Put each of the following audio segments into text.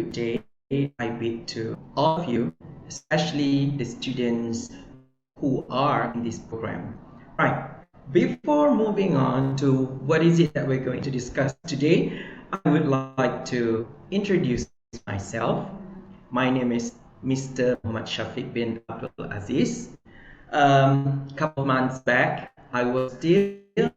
good day I bid to all of you, especially the students who are in this program. Right, before moving on to what is it that we're going to discuss today, I would like to introduce myself. My name is Mr. Muhammad Shafiq bin Abdul Aziz. Couple months back, I was still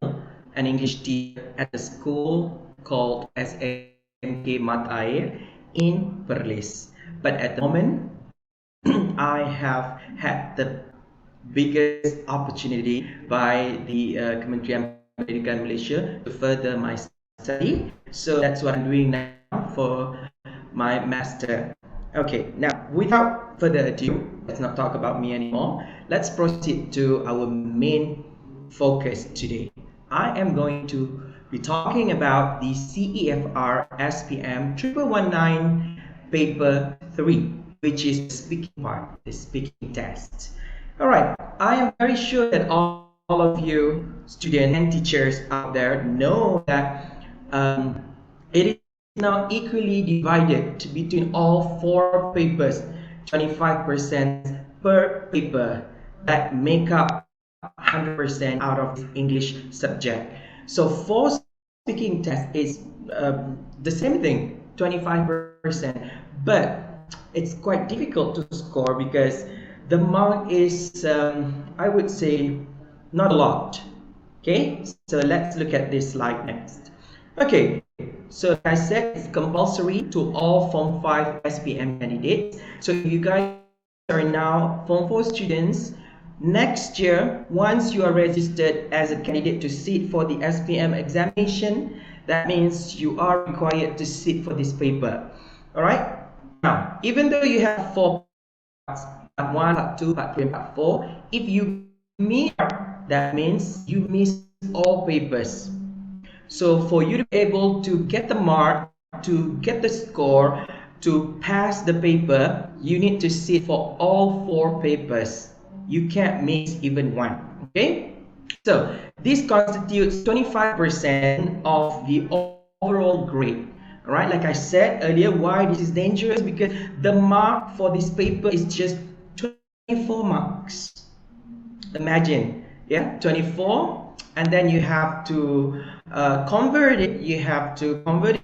an English teacher at a school called SMK Matair in Perlis. But at the moment, I have had the biggest opportunity by the Kementerian Pendidikan Malaysia to further my study. So that's what I'm doing now for my master. Okay, now without further ado, let's not talk about me anymore. Let's proceed to our main focus today. I am going to be talking about the CEFR SPM 1119 paper 3, which is the speaking part, the speaking test. All right, I am very sure that all of you students and teachers out there know that it is now equally divided between all four papers, 25% per paper, that make up 100% out of this English subject. So for speaking test is the same thing, 25%, but it's quite difficult to score because the mark is, I would say, not a lot. Okay, so let's look at this slide next. Okay, so like I said, it's compulsory to all Form 5 SPM candidates. So you guys are now Form 4 students. Next year, once you are registered as a candidate to sit for the SPM examination, that means you are required to sit for this paper. All right? Now, even though you have four parts, part 1, part 2, part 3, and part 4, if you miss, that means you miss all papers. So for you to be able to get the mark, to get the score, to pass the paper, you need to sit for all four papers. You can't miss even one. Okay? So this constitutes 25% of the overall grade. All right, like I said earlier, why this is dangerous? Because the mark for this paper is just 24 marks. Imagine, yeah, 24, and then you have to convert it. You have to convert it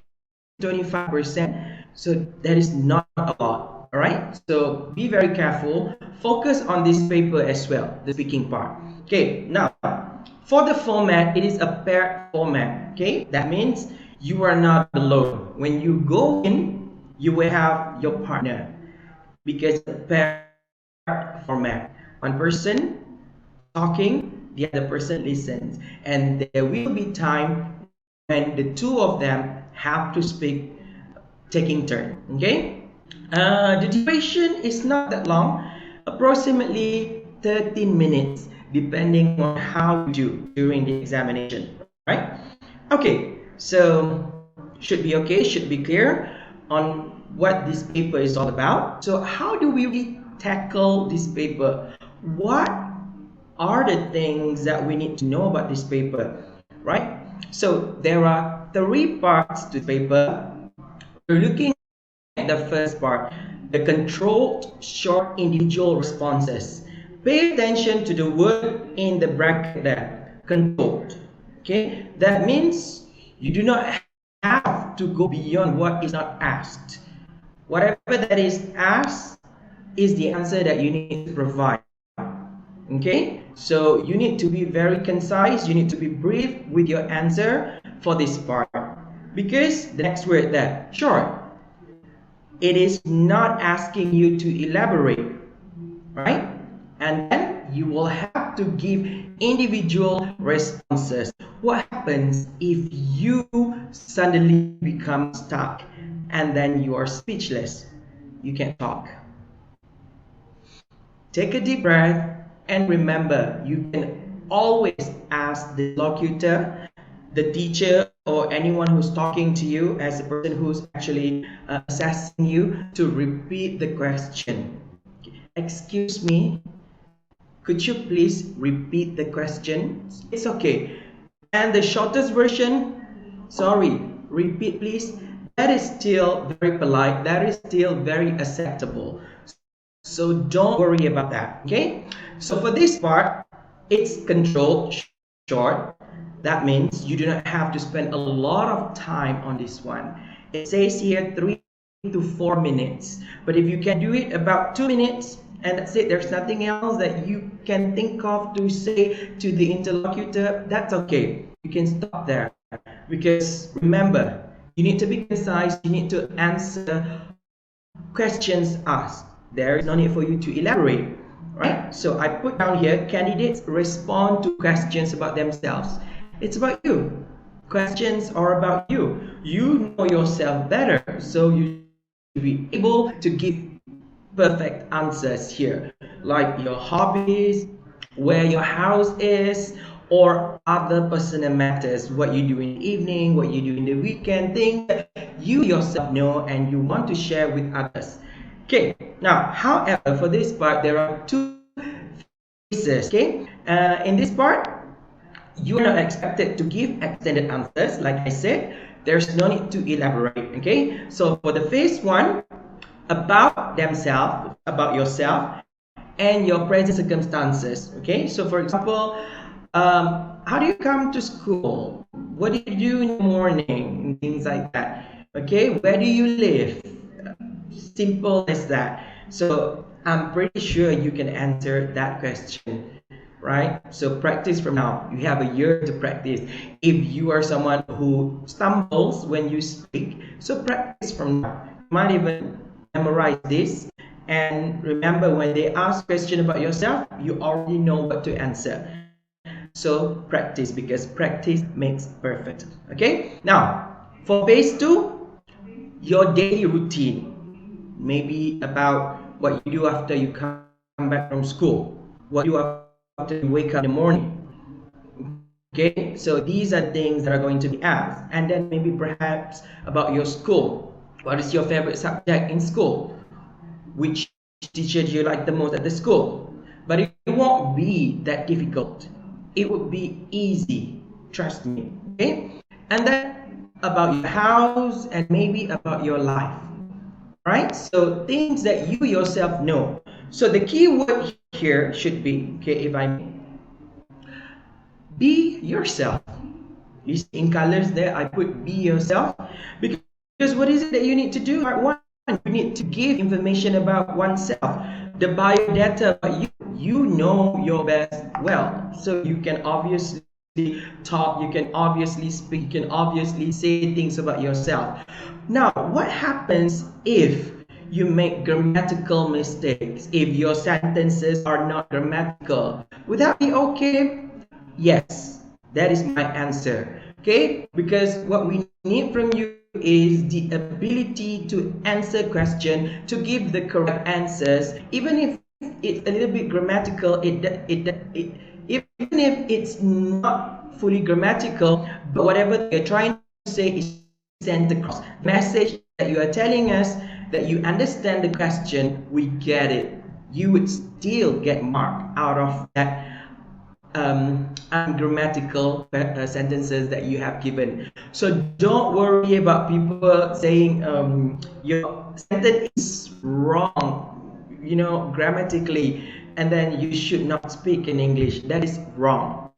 to 25%. So that is not a lot. All right. So be very careful. Focus on this paper as well, the speaking part. Okay. Now, for the format, it is a paired format. Okay. That means you are not alone. When you go in, you will have your partner because it's a paired format. One person talking, the other person listens, and there will be time when the two of them have to speak, taking turn. Okay, the duration is not that long, approximately 13 minutes, depending on how you do during the examination. Right? Okay, so should be okay, should be clear on what this paper is all about. So how do we really tackle this paper? What are the things that we need to know about this paper, right? So there are three parts to the paper. We're looking at the first part, the controlled short individual responses. Pay attention to the word in the bracket there, controlled. Okay, that means you do not have to go beyond what is not asked. Whatever that is asked is the answer that you need to provide. Okay, so you need to be very concise, you need to be brief with your answer for this part, because the next word there, short, it is not asking you to elaborate, right? And then you will have to give individual responses. What happens if you suddenly become stuck and then you are speechless? You can't talk. Take a deep breath and remember, you can always ask the locutor, the teacher, or anyone who's talking to you as a person who's actually assessing you to repeat the question. Excuse me, could you please repeat the question? It's okay. And the shortest version, sorry, repeat please. that is still very polite, that is still very acceptable. So don't worry about that, okay? So for this part, it's controlled short. That means you do not have to spend a lot of time on this one. It says here 3 to 4 minutes, but if you can do it about 2 minutes and that's it, there's nothing else that you can think of to say to the interlocutor, that's okay. You can stop there, because remember, you need to be concise, you need to answer questions asked. There is no need for you to elaborate, right? So I put down here, candidates respond to questions about themselves. It's about you. Questions are about you. You know yourself better, so you should be able to give perfect answers here, like your hobbies, where your house is, or other personal matters, what you do in the evening, what you do in the weekend, things that you yourself know and you want to share with others. Okay, now, however, for this part, there are two phases. Okay, in this part, you are not expected to give extended answers. Like I said, there's no need to elaborate. Okay, so for the phase one, about themselves, about yourself, and your present circumstances. Okay, so for example, how do you come to school? What do you do in the morning? Things like that. Okay, where do you live? Simple as that. So I'm pretty sure you can answer that question, right? So practice from now. You have a year to practice. If you are someone who stumbles when you speak, so practice from now. You might even memorize this, and remember, when they ask question about yourself, you already know what to answer. So practice, because practice makes perfect. Okay, now for phase two, your daily routine, maybe about what you do after you come back from school, what you do after you wake up in the morning. Okay, so these are things that are going to be asked. And then maybe perhaps about your school. What is your favorite subject in school? Which teacher do you like the most at the school? But it won't be that difficult. It would be easy, trust me. Okay? And then about your house and maybe about your life. Right? So things that you yourself know. So the key word here should be, okay, if I may, be yourself. You see in colors there, I put be yourself, because what is it that you need to do? Part one, you need to give information about oneself, the biodata about you. You know your best well, so you can obviously talk, you can obviously speak, you can obviously say things about yourself. Now, what happens if you make grammatical mistakes? If your sentences are not grammatical, would that be okay? Yes, that is my answer. Okay, because what we need from you is the ability to answer question, to give the correct answers, even if it's a little bit grammatical. Even if it's not fully grammatical, but whatever you're trying to say is sent across. The message that you are telling us, that you understand the question, we get it. You would still get marked out of that ungrammatical sentences that you have given. So don't worry about people saying your sentence is wrong, grammatically, and then you should not speak in English. That is wrong.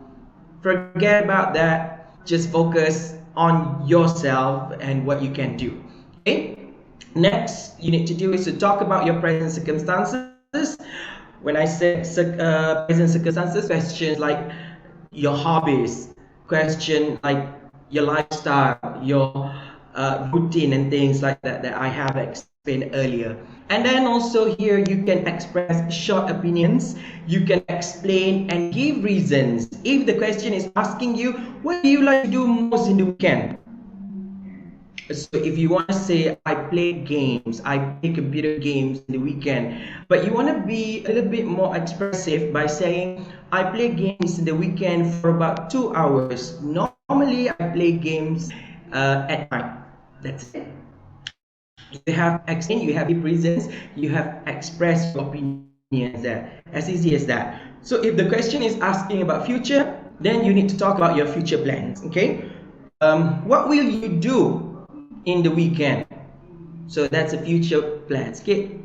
Forget about that. Just focus on yourself and what you can do. Okay? Next, you need to do is to talk about your present circumstances. When I say present circumstances, questions like your hobbies, question like your lifestyle, your routine, and things like that that I have explained earlier. And then also here you can express short opinions. You can explain and give reasons. If the question is asking you, what do you like to do most in the weekend? So if you want to say, I play games, I play computer games in the weekend, but you want to be a little bit more expressive by saying, I play games in the weekend for about 2 hours. Normally, I play games at night. That's it. You have explained, you have give reasons, you have expressed your opinions there. As easy as that. So if the question is asking about future, then you need to talk about your future plans. Okay? What will you do in the weekend. So that's a future plans. Okay,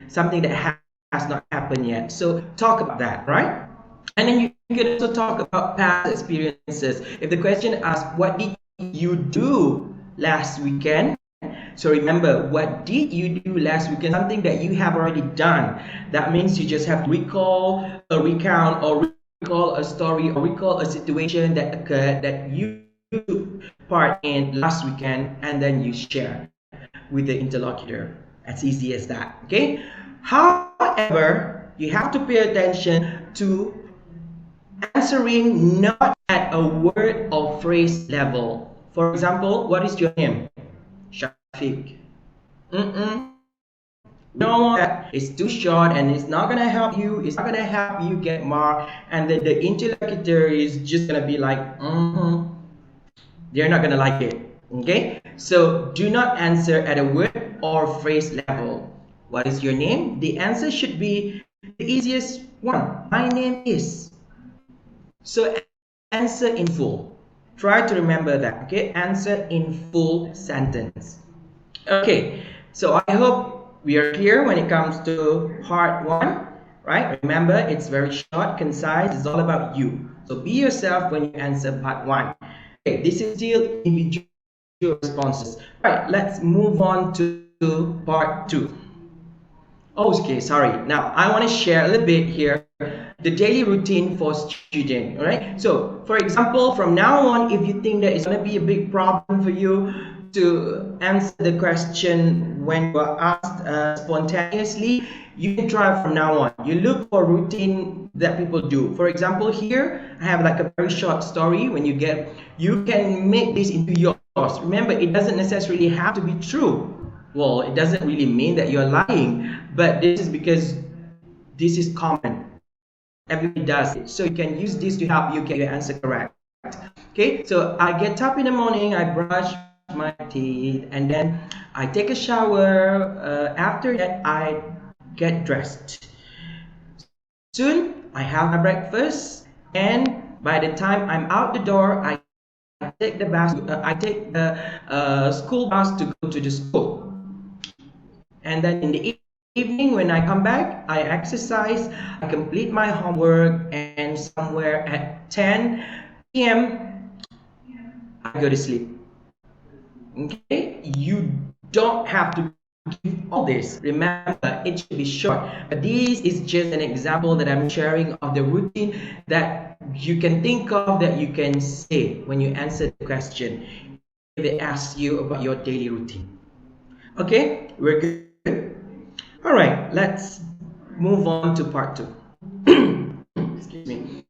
something that has not happened yet. So talk about that, right? And then you can also talk about past experiences. If the question asks, what did you do last weekend? So remember, what did you do last weekend? Something that you have already done. That means you just have to recall, a recount, or recall a story, or recall a situation that occurred that you took part in last weekend, and then you share with the interlocutor. As easy as that. Okay. However, you have to pay attention to answering not at a word or phrase level. For example, what is your name? Shafiq. Mm-mm. No, that is too short and it's not gonna help you. It's not gonna help you get marked. And then the interlocutor is just gonna be like, they're not gonna like it. Okay? So do not answer at a word or phrase level. What is your name? The answer should be the easiest one. My name is. So answer in full. Try to remember that. Okay? Answer in full sentence. Okay, so I hope we are clear when it comes to part one, right? Remember, it's very short, concise, it's all about you. So be yourself when you answer part one. Okay, this is still individual responses. Right, let's move on to part two. Okay, sorry. Now I want to share a little bit here the daily routine for student. All right. So, for example, from now on, if you think that it's going to be a big problem for you to answer the question when you are asked spontaneously, you can try from now on. You look for routine that people do. For example, here I have like a very short story. You can make this into yours. Remember, it doesn't necessarily have to be true. Well, it doesn't really mean that you're lying, but this is because this is common. Everybody does it. So you can use this to help you get your answer correct. Okay, so I get up in the morning, I brush my teeth, and then I take a shower. After that, I get dressed. Soon, I have my breakfast, and by the time I'm out the door, I take the bus. I take the school bus to go to the school. And then in the evening, when I come back, I exercise, I complete my homework, and somewhere at 10 p.m., I go to sleep. Okay? You don't have to give all this. Remember, it should be short. But this is just an example that I'm sharing of the routine that you can think of, that you can say when you answer the question if they ask you about your daily routine. Okay? We're good. All right, let's move on to part two. Excuse me.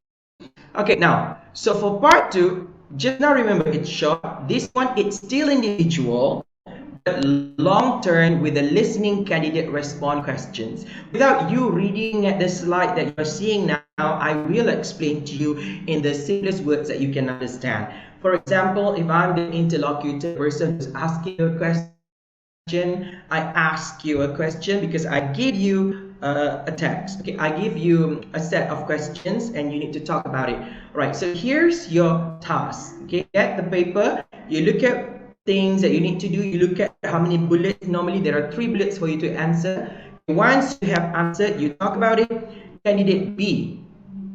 Okay, now, so for part two, just now remember it's short. This one, it's still individual, but long term with the listening candidate respond questions. Without you reading at the slide that you're seeing now, I will explain to you in the simplest words that you can understand. For example, if I'm the interlocutor person who's asking you a question, I ask you a question because I give you a text. Okay, I give you a set of questions and you need to talk about it. All right, so here's your task. Okay, get the paper, you look at things that you need to do, you look at how many bullets. Normally there are 3 bullets for you to answer. Once you have answered, you talk about it. Candidate B,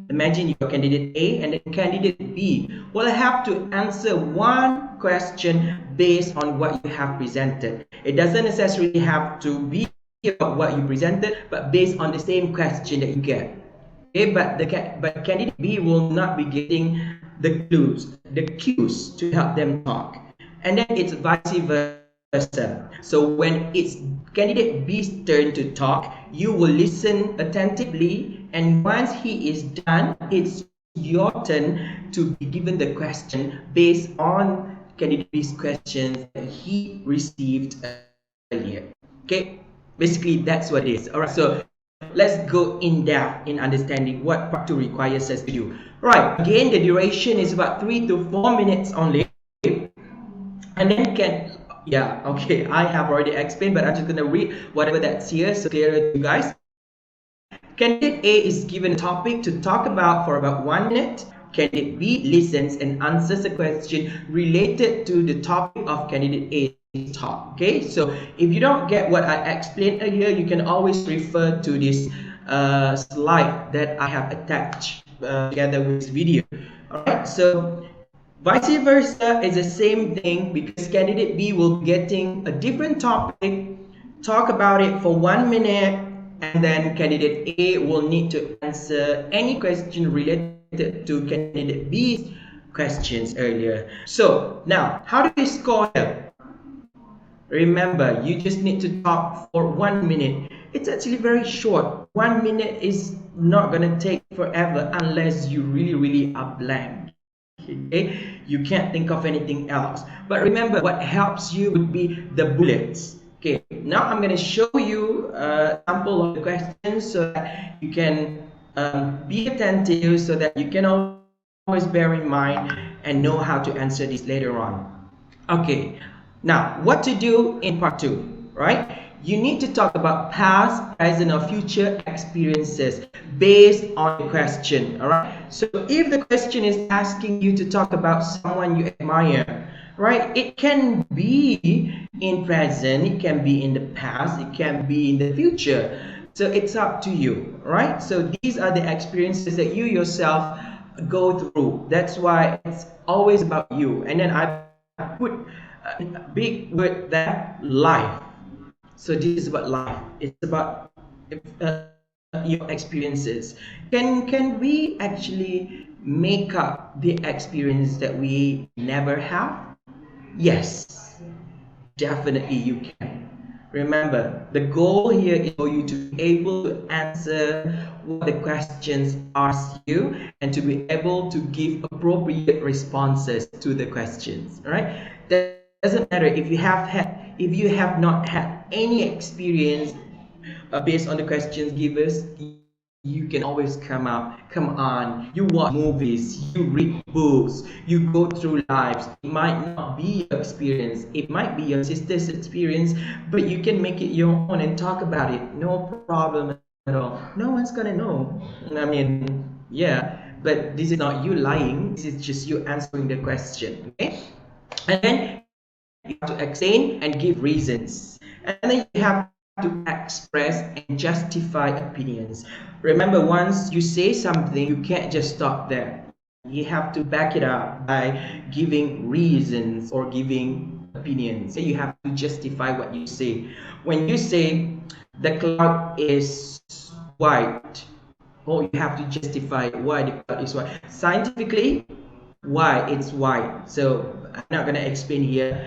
imagine you're candidate A and then candidate B will have to answer one question based on what you have presented. It doesn't necessarily have to be about what you presented, but based on the same question that you get. Okay, but candidate B will not be getting the cues to help them talk, and then it's vice versa. So when it's candidate B's turn to talk, you will listen attentively, and once he is done, it's your turn to be given the question based on candidate B's questions that he received earlier. Okay, basically that's what it is. All right, so let's go in depth in understanding what part 2 requires us to do. Right, again, the duration is about 3 to 4 minutes only. And then okay, I have already explained, but I'm just going to read whatever that's here so clearer to you guys. Candidate A is given a topic to talk about for about 1 minute. Candidate B listens and answers a question related to the topic of candidate A. talk. Okay, so if you don't get what I explained earlier, you can always refer to this slide that I have attached together with this video. All right, so vice versa is the same thing, because candidate B will be getting a different topic, talk about it for 1 minute, and then candidate A will need to answer any question related to candidate B's questions earlier. So now, how do we score here? Remember, you just need to talk for 1 minute. It's actually very short. 1 minute is not gonna take forever unless you really are blank. Okay, you can't think of anything else. But remember, what helps you would be the bullets. Okay, now I'm gonna show you a sample of the questions so that you can be attentive, so that you can always bear in mind and know how to answer this later on. Okay, now what to do in part 2, right? You need to talk about past, present, or future experiences based on the question, all right? So if the question is asking you to talk about someone you admire, right? It can be in present, it can be in the past, it can be in the future. So it's up to you, right? So these are the experiences that you yourself go through. That's why it's always about you. And then I put a big word there, life. So this is about life. It's about uh, your experiences. Can we actually make up the experience that we never have? Yes, definitely you can. Remember, the goal here is for you to be able to answer what the questions ask you, and to be able to give appropriate responses to the questions. All right? That doesn't matter if you have not had any experience based on the questions given. You can always come on, you watch movies, you read books, you go through lives. It might not be your experience, it might be your sister's experience, but you can make it your own and talk about it, no problem at all. No one's gonna know. I mean, yeah, but this is not you lying, this is just you answering the question. Okay, and then you have to explain and give reasons, and then you have to express and justify opinions. Remember, once you say something, you can't just stop there. You have to back it up by giving reasons or giving opinions. So you have to justify what you say. When you say the cloud is white, oh, you have to justify why the cloud is white. Scientifically, why it's white. So I'm not going to explain here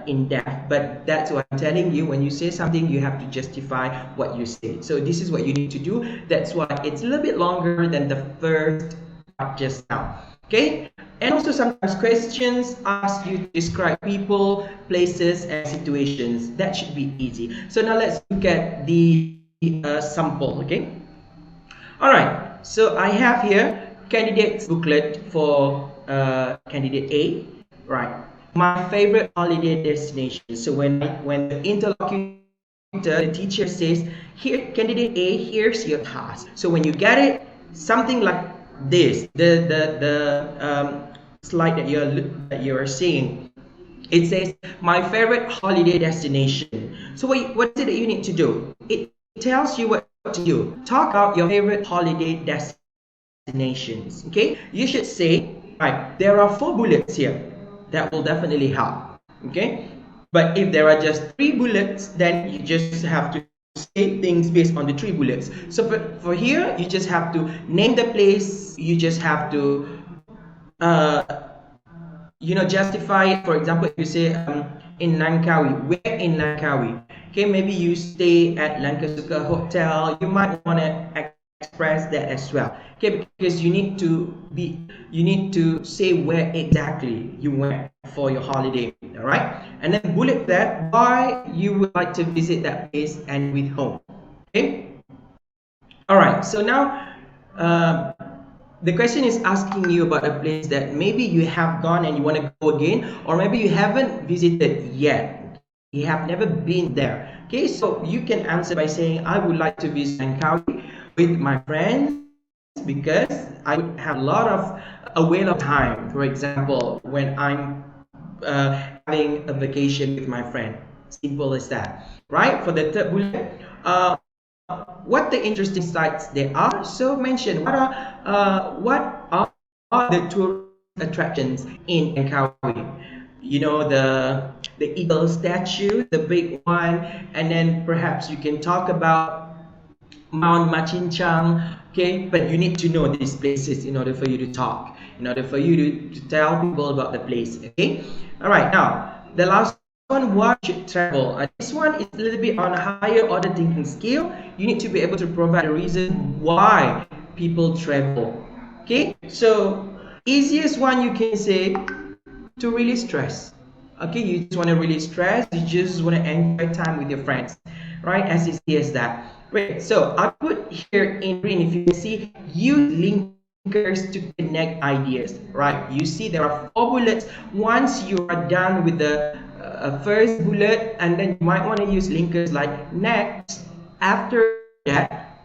in depth, but that's what I'm telling you. When you say something, you have to justify what you say. So this is what you need to do. That's why it's a little bit longer than the first part just now. Okay, and also sometimes questions ask you to describe people, places, and situations. That should be easy. So now let's look at the sample. Okay, all right, so I have here candidate's booklet for candidate A, right? My favorite holiday destination. So when the interlocutor, the teacher says, "Here, candidate A, here's your task." So when you get it, something like this, the slide that you're seeing, it says my favorite holiday destination. So what is it that you need to do? It tells you what to do. Talk about your favorite holiday destinations. Okay, you should say, right, there are 4 bullets here. That will definitely help. Okay, but if there are just 3 bullets, then you just have to say things based on the 3 bullets. So for here, you just have to name the place. You just have to uh, justify it. For example, if you say in Langkawi, where in Langkawi? Okay, maybe you stay at Langkasuka Hotel. You might want to express that as well. Okay, because you need to say where exactly you went for your holiday. All right, and then bullet that why you would like to visit that place and with whom. Okay. All right. So now. The question is asking you about a place that maybe you have gone and you want to go again, or maybe you haven't visited yet. You have never been there. Okay, so you can answer by saying, I would like to visit Langkawi with my friends because I would have a lot of a whale of time. For example, when I'm having a vacation with my friend. Simple as that, right? For the third bullet, what the interesting sites there are. So mention what are the tourist attractions in Langkawi. You know, the eagle statue, the big one, and then perhaps you can talk about Mount Machinchang. Okay, but you need to know these places in order for you to talk, in order for you to tell people about the place. Okay, all right. Now the last one, why should travel? This one is a little bit on a higher order thinking scale. You need to be able to provide a reason why people travel. Okay, so easiest one you can say, to release stress. Okay, you just want to release stress, you just want to enjoy time with your friends, right? As easy as that. Great. So I put here in green, if you can see, use linkers to connect ideas, right? You see there are 4 bullets. Once you are done with the first bullet, and then you might want to use linkers like next, after that,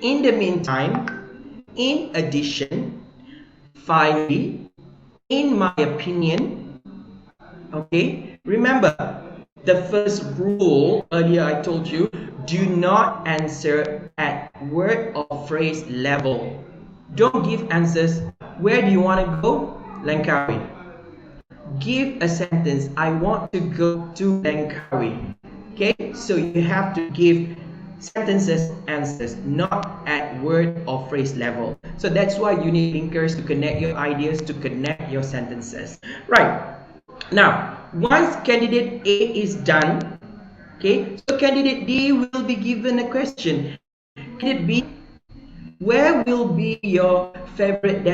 in the meantime, in addition, finally, in my opinion. Okay, remember the first rule earlier I told you, do not answer at word or phrase level. Don't give answers. Where do you want to go? Langkawi. Give a sentence. I want to go to Langkawi. Okay, so you have to give sentences answers, not at word or phrase level. So that's why you need linkers to connect your ideas, to connect your sentences. Right. Now, once candidate A is done, okay, so candidate D will be given a question. Candidate B, where will be your favorite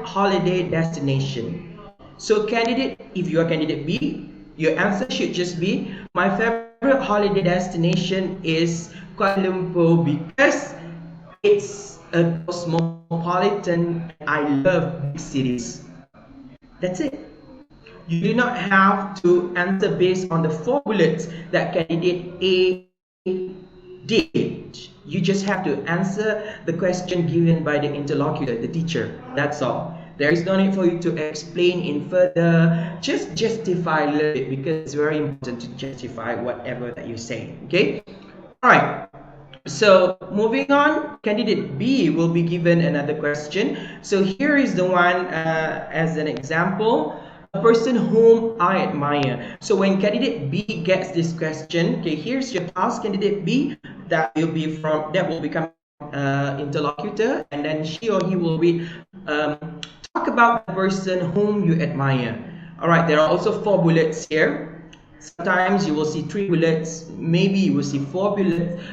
holiday destination? So candidate, if you are candidate B, your answer should just be, my favorite holiday destination is Kuala Lumpur because it's a cosmopolitan. I love big cities. That's it. You do not have to answer based on the 4 bullets that candidate A did. You just have to answer the question given by the interlocutor, the teacher. That's all. There is no need for you to explain in further. Just justify a little bit, because it's very important to justify whatever that you say. Okay? Alright. So moving on, candidate B will be given another question. So here is the one as an example. A person whom I admire. So when candidate B gets this question, okay, here's your task, candidate B. That will become interlocutor, and then she or he will read. Talk about the person whom you admire. All right, there are also 4 bullets here. Sometimes you will see 3 bullets, maybe you will see 4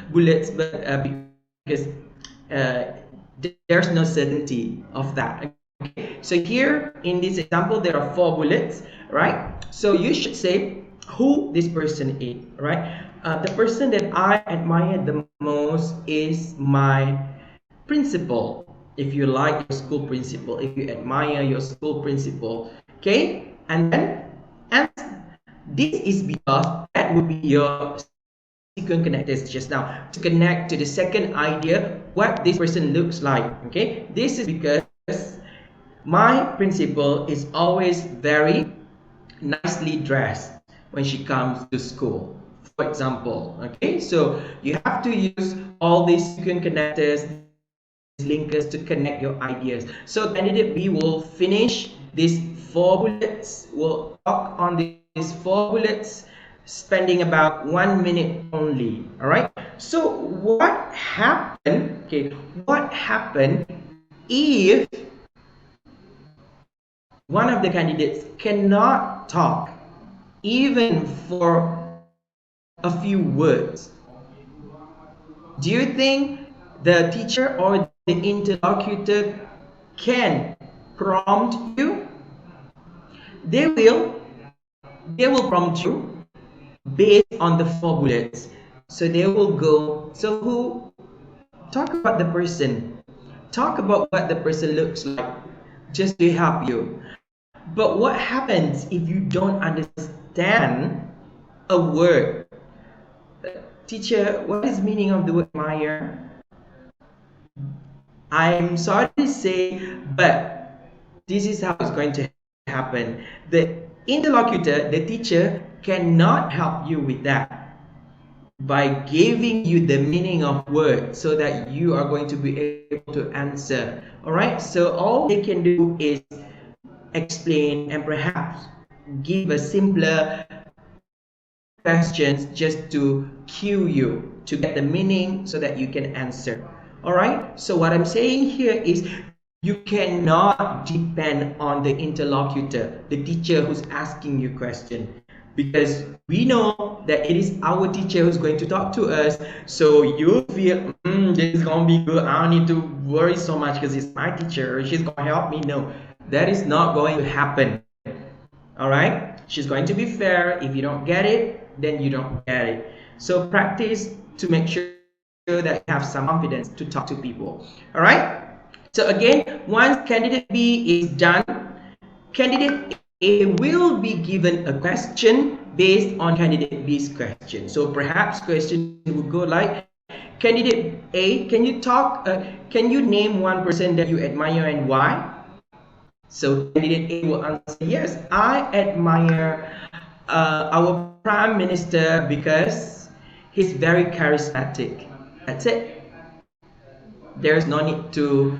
bullets, but because there's no certainty of that. Okay. So here in this example, there are 4 bullets, right? So you should say who this person is, right? The person that I admire the most is my principal. If you like your school principal, if you admire your school principal, okay? And then, and this is because that would be your sequence connectors just now to connect to the second idea, what this person looks like. Okay, this is because my principal is always very nicely dressed when she comes to school, for example. Okay, so you have to use all these sequence connectors, linkers to connect your ideas. So candidate B will finish these 4 bullets, will talk on these 4 bullets, spending about 1 minute only. All right. So what happened? Okay, what happened if one of the candidates cannot talk even for a few words? Do you think the teacher or the interlocutor can prompt you? They will. They will prompt you based on the 4 bullets. So they will go. So who? Talk about the person. Talk about what the person looks like, just to help you. But what happens if you don't understand a word? Teacher, what is meaning of the word admire? I'm sorry to say, but this is how it's going to happen. The interlocutor, the teacher, cannot help you with that by giving you the meaning of words so that you are going to be able to answer. All right, so all they can do is explain and perhaps give a simpler questions just to cue you to get the meaning so that you can answer. All right, so what I'm saying here is you cannot depend on the interlocutor, the teacher who's asking you question, because we know that it is our teacher who's going to talk to us. So you feel, this is gonna be good, I don't need to worry so much because it's my teacher, she's gonna help me. No, that is not going to happen. All right, she's going to be fair. If you don't get it, then you don't get it. So practice to make sure that you have some confidence to talk to people. All right, so again, once candidate B is done, candidate A will be given a question based on candidate B's question. So perhaps question would go like, candidate A, can you name one person that you admire and why? So candidate A will answer, yes, I admire our Prime Minister because he's very charismatic. That's it. There's no need to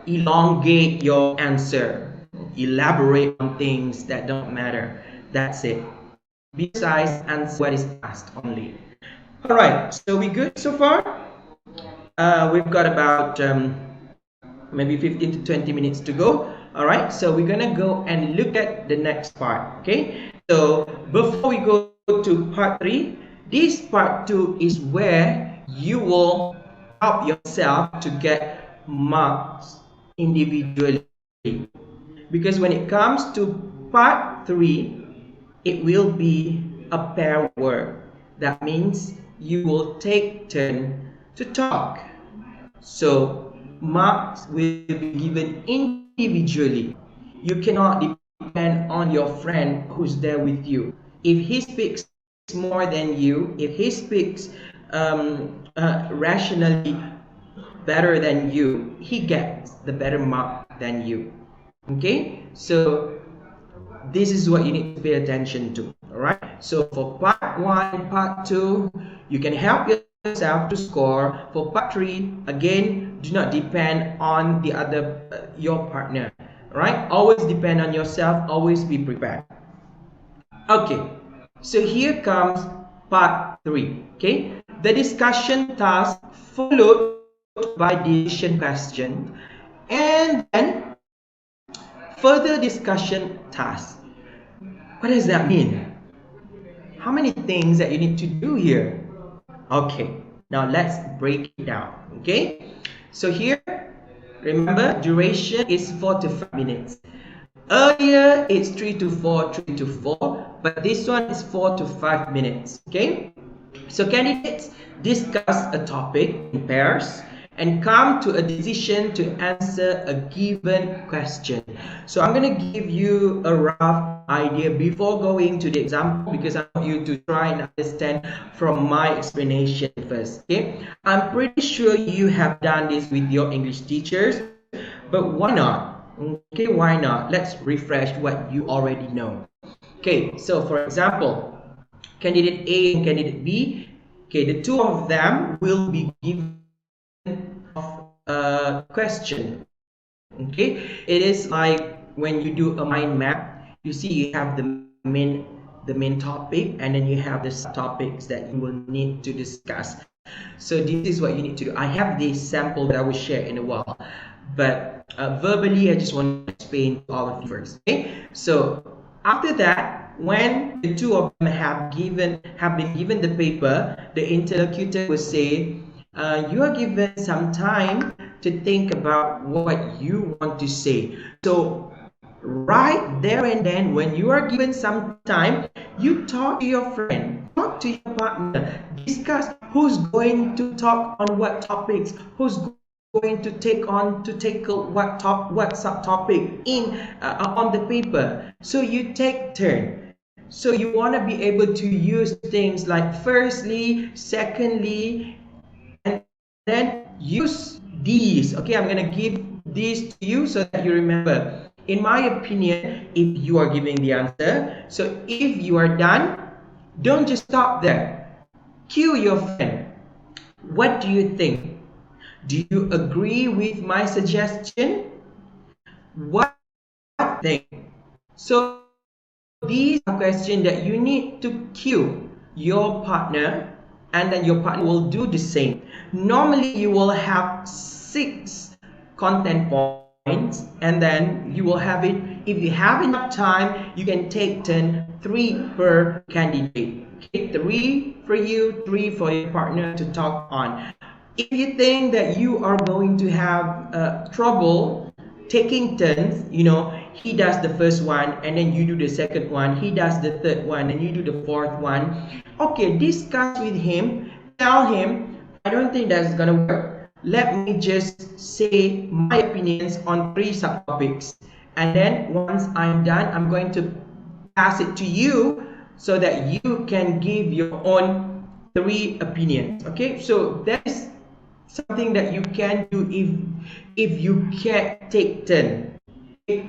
elongate your answer, elaborate on things that don't matter. That's it. Be precise, answer what is asked only. All right, so we good so far? We've got about maybe 15 to 20 minutes to go. All right, so we're gonna go and look at the next part. Okay, so before we go to part 3, this part 2 is where you will help yourself to get marks individually, because when it comes to part 3, it will be a pair work. That means you will take turn to talk. So marks will be given individually. You cannot depend on your friend who's there with you. If he speaks more than you, if he speaks rationally better than you, he gets the better mark than you. Okay, so this is what you need to pay attention to. All right, so for part 1 part 2, you can help yourself to score. For part 3, again, do not depend on the other your partner. All right, always depend on yourself, always be prepared. Okay, so here comes part 3. Okay, the discussion task followed by decision question, and then further discussion task. What does that mean? How many things that you need to do here? Okay, now let's break it down. Okay, so here, remember, duration is 4 to 5 minutes. Earlier it's 3 to 4, 3 to 4, but this one is 4 to 5 minutes. Okay, so candidates discuss a topic in pairs and come to a decision to answer a given question. So I'm going to give you a rough idea before going to the example, because I want you to try and understand from my explanation first. Okay, I'm pretty sure you have done this with your English teachers, but why not? Okay, why not? Let's refresh what you already know. Okay, so for example, candidate A and candidate B, okay, the two of them will be given a question. Okay, it is like when you do a mind map, you see you have the main topic, and then you have the subtopics that you will need to discuss. So this is what you need to do. I have this sample that I will share in a while, but verbally I just want to explain all of you first. Okay, so after that, when the two of them have been given the paper, the interlocutor will say, you are given some time to think about what you want to say. So right there and then, when you are given some time, you talk to your friend, talk to your partner, discuss who's going to talk on what topics, who's going to tackle what subtopic in on the paper. So you take turn. So you want to be able to use things like firstly, secondly, and then use these. Okay, I'm gonna give these to you so that you remember. in my opinion, if you are giving the answer, so if you are done, don't just stop there. Cue your friend. What do you think? Do you agree with my suggestion? What do you think? So these are questions that you need to cue your partner, and then your partner will do the same. Normally you will have 6 content points, and then you will have it. If you have enough time, you can take 3 per candidate. Okay, 3 for you, 3 for your partner to talk on. If you think that you are going to have trouble taking turns, he does the first one and then you do the second one, he does the third one and you do the fourth one. Okay, discuss with him, tell him, I don't think that's gonna work. Let me just say my opinions on 3 subtopics, and then once I'm done, I'm going to pass it to you so that you can give your own 3 opinions. Okay, so that is something that you can do if you can't take turn.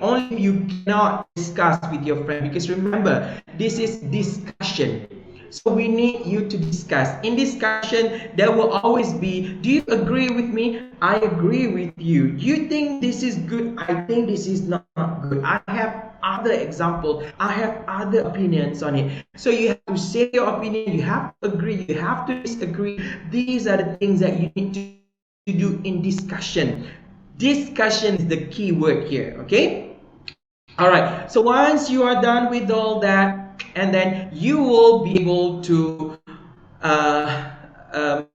Only if you cannot discuss with your friend, because remember, this is discussion. So we need you to discuss. In discussion, there will always be, do you agree with me? I agree with you. You think this is good? I think this is not good. I have other example. I have other opinions on it. So you have to say your opinion. You have to agree. You have to disagree. These are the things that you need to do in discussion. Discussion is the key word here, okay? All right, so once you are done with all that, and then you will be able to, uh, um,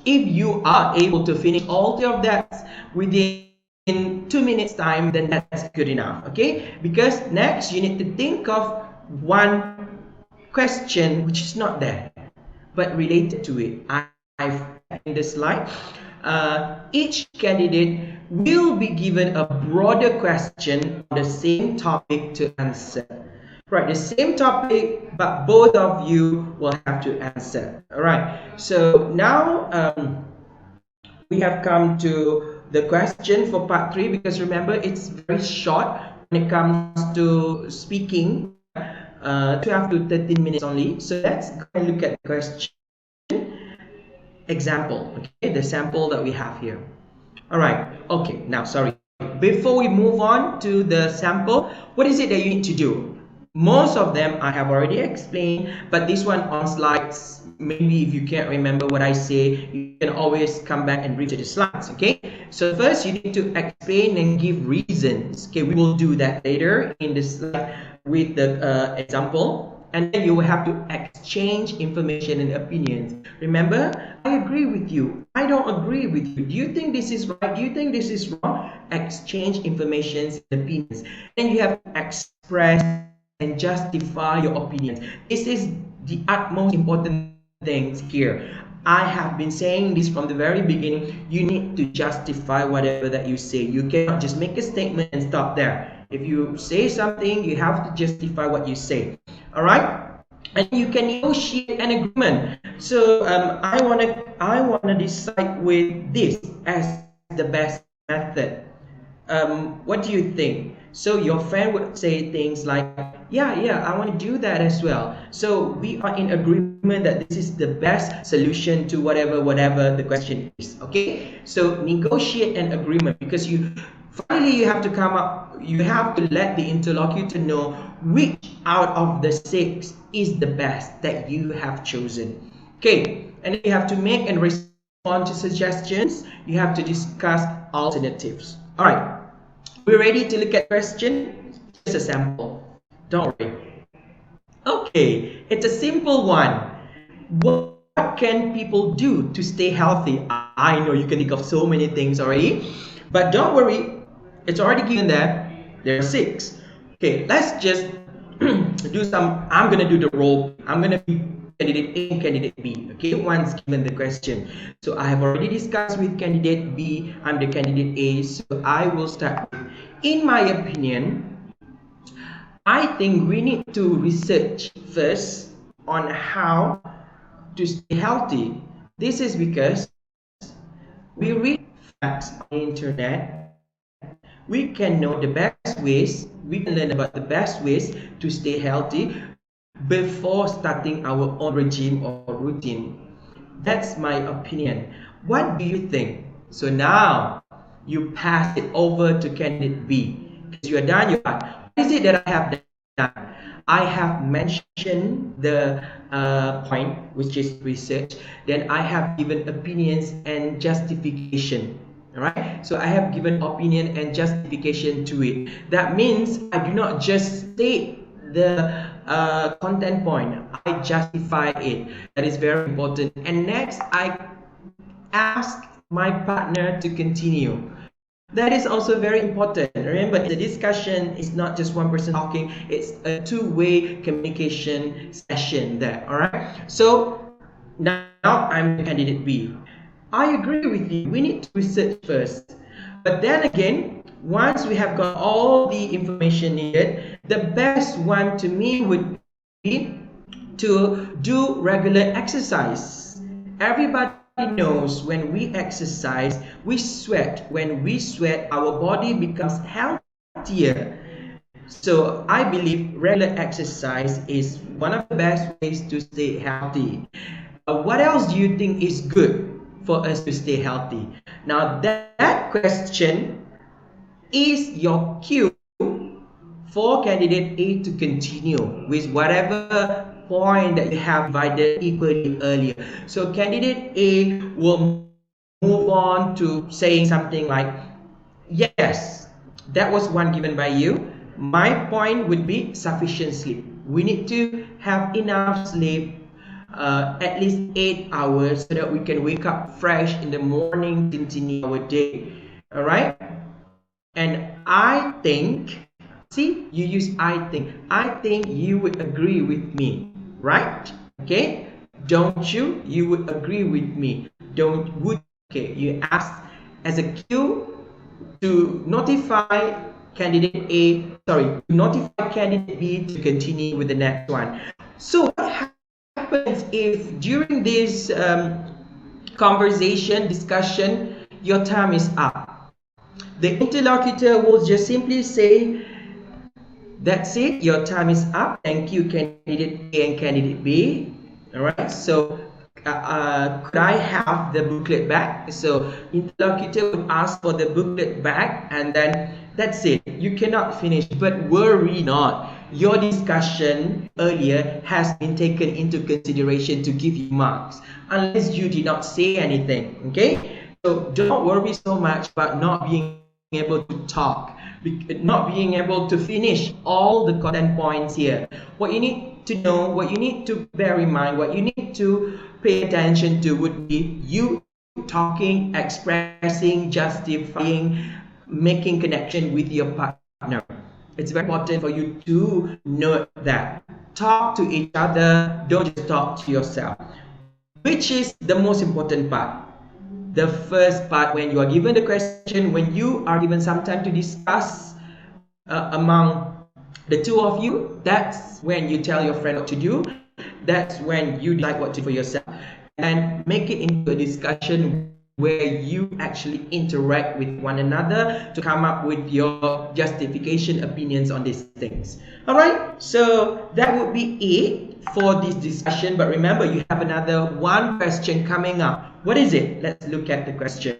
if you are able to finish all 3 of that within 2 minutes time, then that's good enough, okay? Because next you need to think of one question which is not there, but related to it. I've in the slide. Each candidate will be given a broader question on the same topic to answer. Right, the same topic, but both of you will have to answer. All right. So now we have come to the question for part 3, because remember it's very short when it comes to speaking. 12 to 13 minutes only. So let's go and look at the question example. Okay, the sample that we have here. All right. Okay. Now, sorry. Before we move on to the sample, what is it that you need to do? Most of them I have already explained, but this one on slides, maybe if you can't remember what I say, you can always come back and read to the slides. Okay. So first you need to explain and give reasons. Okay, we will do that later in the slide with the example. And then you will have to exchange information and opinions. Remember, I agree with you. I don't agree with you. Do you think this is right? Do you think this is wrong? Exchange information and opinions. Then you have to express and justify your opinions. This is the utmost important things here. I have been saying this from the very beginning. You need to justify whatever that you say. You cannot just make a statement and stop there. If you say something, you have to justify what you say. All right, and you can negotiate an agreement. So I wanna decide with this as the best method. What do you think? So your friend would say things like, yeah, I want to do that as well. So we are in agreement that this is the best solution to whatever the question is. Okay, so negotiate an agreement, because finally you have to come up, you have to let the interlocutor know which out of the 6 is the best that you have chosen. Okay, and you have to make and respond to suggestions. You have to discuss alternatives. All right, we're ready to look at question. Just a sample. Don't worry. Okay, it's a simple one. What can people do to stay healthy? I know you can think of so many things already, but don't worry, it's already given there. There are 6. Okay, let's just do some. I'm gonna do the role. I'm gonna be candidate A and candidate B. Okay, once given the question. So I have already discussed with candidate B. I'm the candidate A. So I will start. In my opinion, I think we need to research first on how to stay healthy. This is because we read facts on the internet, we can know the best ways, we can learn about the best ways to stay healthy before starting our own regime or routine. That's my opinion. What do you think? So now you pass it over to candidate B. Because you are done, you are. What is it that I have done? I have mentioned the point, which is research. Then I have given opinions and justification. Alright, so I have given opinion and justification to it. That means I do not just state the content point, I justify it. That is very important. And next, I ask my partner to continue. That is also very important. Remember, the discussion is not just one person talking, it's a two-way communication session there. All right. So now I'm candidate B. I agree with you. We need to research first. But then again, once we have got all the information needed, the best one to me would be to do regular exercise. Everybody knows when we exercise, we sweat. When we sweat, our body becomes healthier. So I believe regular exercise is one of the best ways to stay healthy. What else do you think is good for us to stay healthy? Now that question is your cue for candidate A to continue with whatever point that you have divided equally earlier. So candidate A will move on to saying something like, yes, that was one given by you. My point would be sufficient sleep. We need to have enough sleep, at least 8 hours, so that we can wake up fresh in the morning, continue our day. All right? And I think, see, you use I think. I think you would agree with me, right? Okay? Don't you? You would agree with me. Don't would. Okay, you ask as a cue to notify candidate A, sorry, to notify candidate B to continue with the next one. So what happens if during this conversation, discussion, your time is up? The interlocutor will just simply say, that's it, your time is up. Thank you, candidate A and candidate B. All right, so could I have the booklet back? So interlocutor would ask for the booklet back, and then that's it. You cannot finish, but worry not. Your discussion earlier has been taken into consideration to give you marks, unless you did not say anything. Okay, so don't worry so much about not being able to talk, not being able to finish all the content points here. What you need to know, what you need to bear in mind, what you need to pay attention to would be you talking, expressing, justifying, making connection with your partner. It's very important for you to note that. Talk to each other, don't just talk to yourself. Which is the most important part? The first part, when you are given the question, when you are given some time to discuss among the two of you, that's when you tell your friend what to do. That's when you decide what to do for yourself, and make it into a discussion where you actually interact with one another to come up with your justification opinions on these things. All right, so that would be it for this discussion. But remember, you have another one question coming up. What is it? Let's look at the question.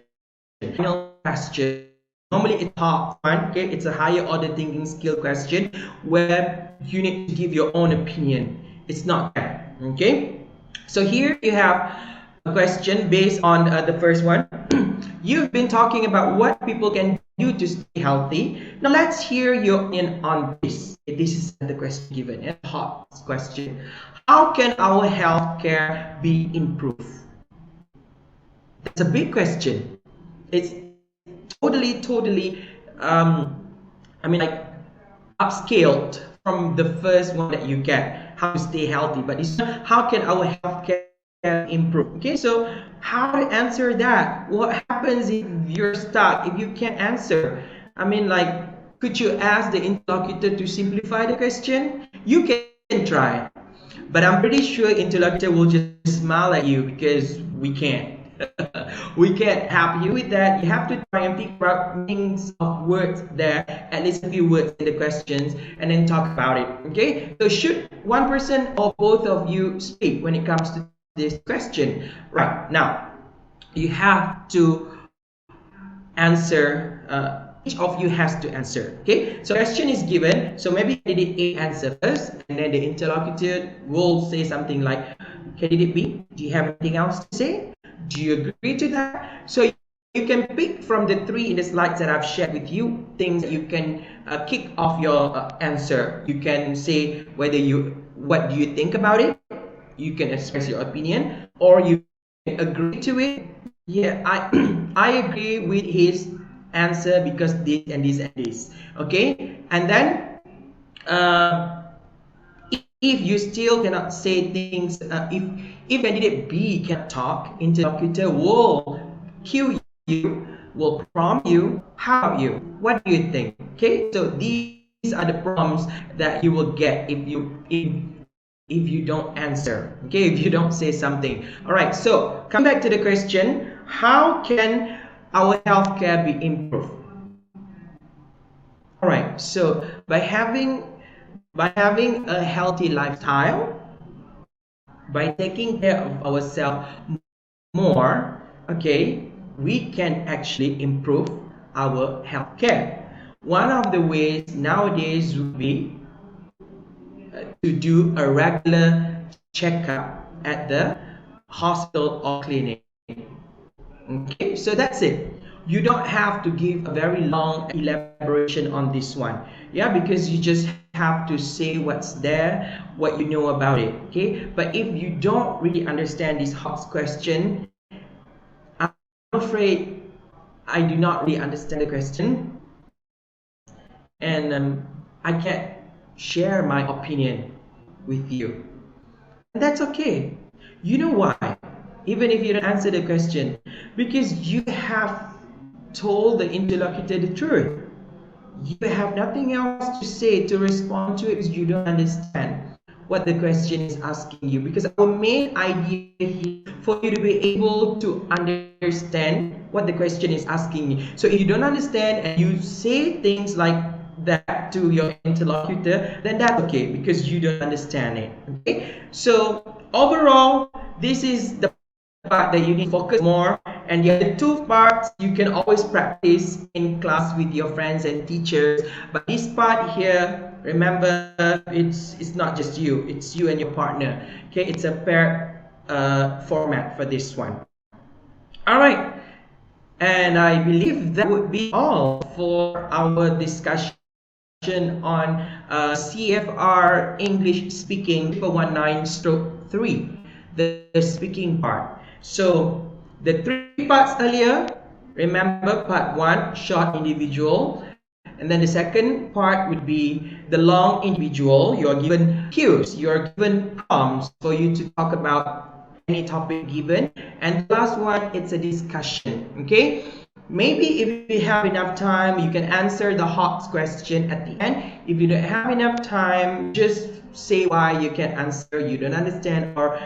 Final question. Normally it's hard one, okay? It's a higher order thinking skill question where you need to give your own opinion. It's not that, okay? So here you have a question based on the first one. You've been talking about what people can do to stay healthy. Now let's hear your opinion on this. This is the question given, a hot question. How can our healthcare be improved? That's a big question. It's totally, like upscaled from the first one that you get, how to stay healthy. But it's how can our healthcare improve? Okay, so how to answer that? What happens if you're stuck, if you can't answer? Could you ask the interlocutor to simplify the question? You can try, but I'm pretty sure interlocutor will just smile at you because we can't. We can't help you with that. You have to try and figure out meanings of words there, at least a few words in the questions, and then talk about it. Okay? So should one person or both of you speak when it comes to this question? Right now, you have to answer. Each of you has to answer. Okay, so question is given, so maybe candidate A answer first, and then the interlocutor will say something like, candidate B, do you have anything else to say? Do you agree to that? So you can pick from the three in the slides that I've shared with you, things that you can kick off your answer. You can say what do you think about it? You can express your opinion, or you can agree to it. Yeah, I agree with his answer because this and this and this. Okay, and then uh, if you still cannot say things, if candidate B can talk, interlocutor will cue you, will prompt you. How about you? What do you think? Okay, so these are the prompts that you will get if you don't answer. Okay, if you don't say something. All right. So come back to the question: how can our healthcare be improved? All right. So by having a healthy lifestyle, by taking care of ourselves more, okay, we can actually improve our healthcare. One of the ways nowadays would be to do a regular checkup at the hospital or clinic. Okay, so that's it. You don't have to give a very long elaboration on this one. Yeah, because you just have to say what's there, what you know about it. Okay, but if you don't really understand this hot question, I'm afraid I do not really understand the question, and I can't share my opinion with you. And that's okay. You know why? Even if you don't answer the question, because you have told the interlocutor the truth. You have nothing else to say to respond to it because you don't understand what the question is asking you. Because our main idea here for you to be able to understand what the question is asking you. So if you don't understand and you say things like that to your interlocutor, then that's okay because you don't understand it. Okay. So overall, this is the part that you need to focus more, and the other two parts you can always practice in class with your friends and teachers, but this part here, remember, it's not just you, it's you and your partner. Okay, it's a pair format for this one. All right, and I believe that would be all for our discussion on CFR English Speaking Paper 19 stroke 3, the speaking part. So the three parts earlier, remember part 1, short individual, and then the second part would be the long individual. You are given cues, you are given prompts for you to talk about any topic given, and the last one, it's a discussion. Okay, maybe if you have enough time, you can answer the hot question at the end. If you don't have enough time, just say why you can't answer, you don't understand, or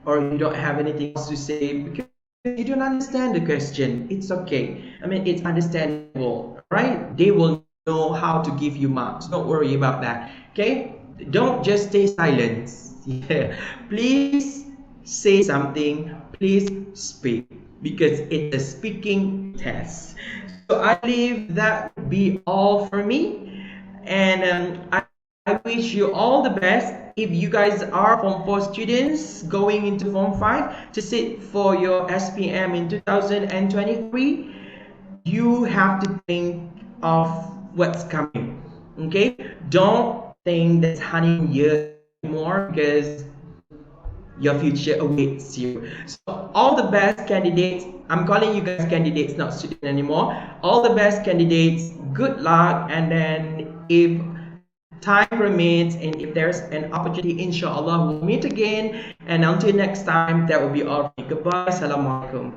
you don't have anything else to say because you don't understand the question. It's okay. I mean, it's understandable, right? They will know how to give you marks. Don't worry about that. Okay? Don't just stay silent. Yeah. Please say something. Please speak because it's a speaking test. So I believe that would be all for me. And I wish you all the best. If you guys are Form 4 students going into Form 5 to sit for your SPM in 2023, you have to think of what's coming. Okay? Don't think that's honeymoon year anymore because your future awaits you. So all the best candidates, I'm calling you guys candidates, not students anymore. All the best candidates, good luck, and then if time permits and if there's an opportunity, inshallah we'll meet again, and until next time, that will be all. Goodbye. Assalamualaikum.